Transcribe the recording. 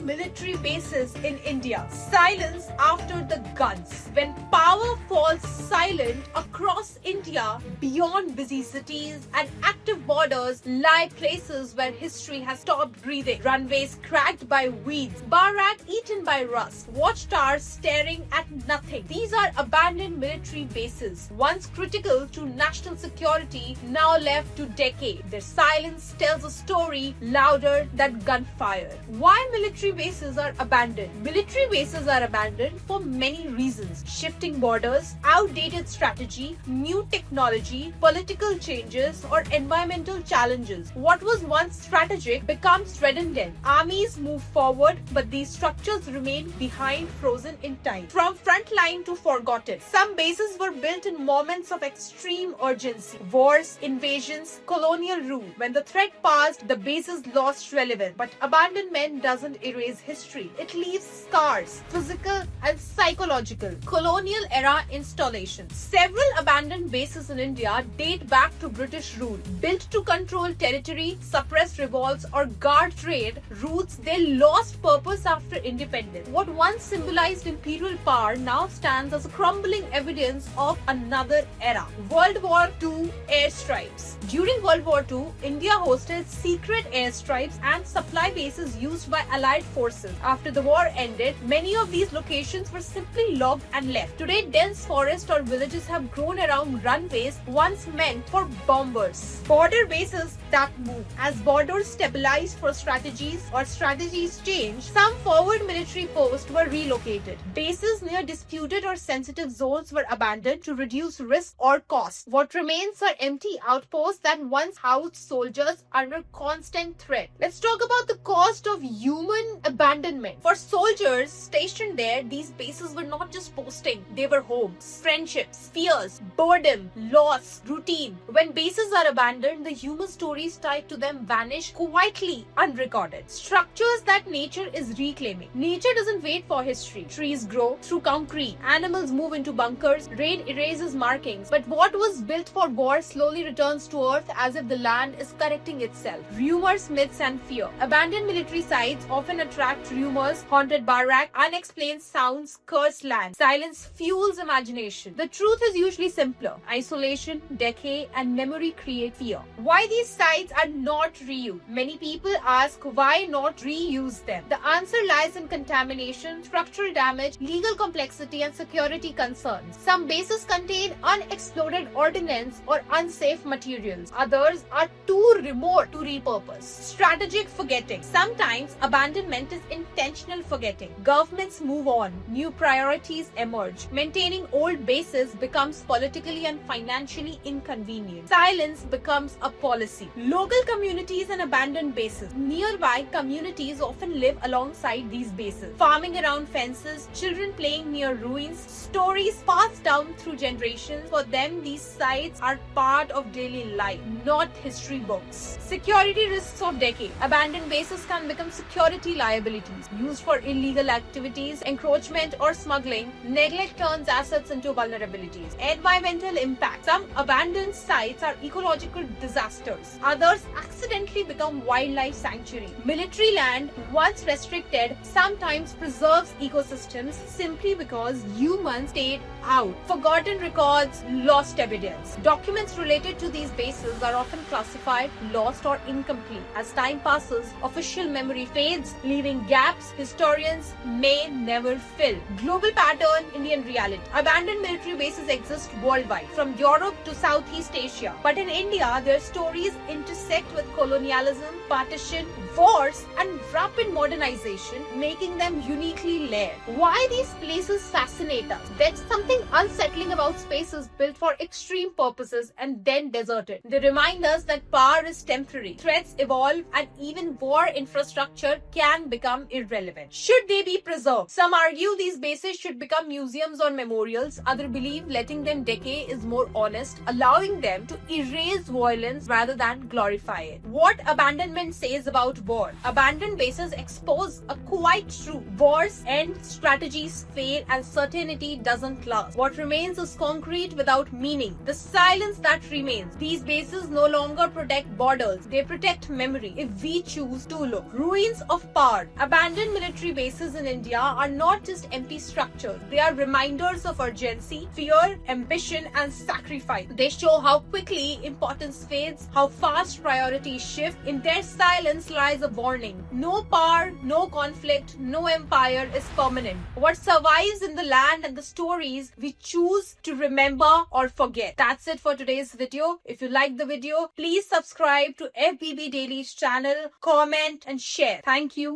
military bases in India. Silence after the guns. When power falls silent across India, beyond busy cities and active borders lie places where history has stopped breathing. Runways cracked by weeds, barrack eaten by rust, watchtowers staring at nothing. These are abandoned military bases, once critical to national security, now left to decay. Their silence tells a story louder than gunfire. Why military bases are abandoned? Military bases are abandoned for many reasons. Shifting borders, outdated strategy, new technology, political changes, or environmental challenges. What was once strategic becomes redundant. Armies move forward, but these structures remain behind, frozen in time. From frontline to forgotten. Some bases were built in moments of extreme urgency. Wars, invasions, colonial rule. When the threat passed, the bases lost relevance. But abandonment doesn't erase history. It leaves scars, physical and psychological. Colonial era installations. Several abandoned bases in India date back to British rule. Built to control territory, suppress revolts, or guard trade routes, they lost purpose after independence. What once symbolized imperial power now stands as a crumbling evidence of another era. World War II airstrikes. During World War II, India hosted secret airstrikes and supply bases used by Allied forces. After the war ended, many of these locations were simply logged and left. Today, dense forests or villages have grown around runways once meant for bombers. Border bases that move. As borders stabilized for strategies or strategies changed, some forward military posts were relocated. Bases near disputed or sensitive zones were abandoned to reduce risk or cost. What remains are empty outposts that once housed soldiers under constant threat. Let's talk about the cost of human abandonment. For soldiers stationed there, these bases were not just posting, they were homes. Friendships, fears, boredom, loss, routine. When bases are abandoned, the human stories tied to them vanish quietly, unrecorded. Structures that nature is reclaiming. Nature doesn't wait for history. Trees grow through concrete. Animals move into bunkers. Rain erases markings. But what was built for war slowly returns to earth as if the land is correcting itself. Rumors, myths, and fear. Abandoned military sites often attract rumors, haunted barrack, unexplained sounds, cursed land. Silence fuels imagination. The truth is usually simpler. Isolation, decay, and memory create fear. Why these sites are not reused? Many people ask why not reuse them. The answer lies in contamination, structural damage, legal complexity, and security concerns. Some bases contain unexploded ordnance or unsafe materials. Others are too remote to repurpose. Strategic forgetting. Sometimes abandonment is intentional forgetting. Governments move on. New priorities emerge. Maintaining old bases becomes politically and financially inconvenient. Silence becomes a policy. Local communities and abandoned bases. Nearby communities often live alongside these bases. Farming around fences, children playing near ruins, stories passed down through generations. For them, these sites are part of daily life, not history books. Security risks of decay. Abandoned bases can become security liabilities. Used for illegal activities, encroachment, or smuggling, neglect turns assets into vulnerabilities. Environmental impact. Some abandoned sites are ecological disasters. Others accidentally become wildlife sanctuary. Military land, once restricted, sometimes preserves ecosystems simply because humans stayed out. Forgotten records, lost evidence. Documents related to these bases are often classified, lost, or incomplete. As time passes, official memory fades, leaving gaps historians may never fill. Global pattern, Indian reality. Abandoned military bases exist worldwide, from Europe to Southeast Asia. But in India, their stories intersect with colonialism, partition, wars, and rapid modernization, making them uniquely layered. Why these places fascinate us? There's something unsettling about spaces built for extreme purposes and then deserted. They remind us that power is temporary, threats evolve, and even war infrastructure can become irrelevant. Should they be preserved? Some argue these bases should become museums or memorials. Others believe letting them decay is more honest, allowing them to erase violence rather than glorify it. What abandonment says about war. Abandoned bases expose a quite true. Wars end, strategies fail, and certainty doesn't last. What remains is concrete without meaning. The silence that remains. These bases no longer protect borders. They protect memory if we choose to look. Ruins of power. Abandoned military bases in India are not just empty structures. They are reminders of urgency, fear, ambition, and sacrifice. They show how quickly importance fades, how fast priorities shift. In their silence lies a warning. No power, no conflict, no empire is permanent. What survives in the land and the stories we choose to remember or forget. That's it for today's video. If you like the video, please subscribe to FBB Daily's channel, comment and share. Thank you.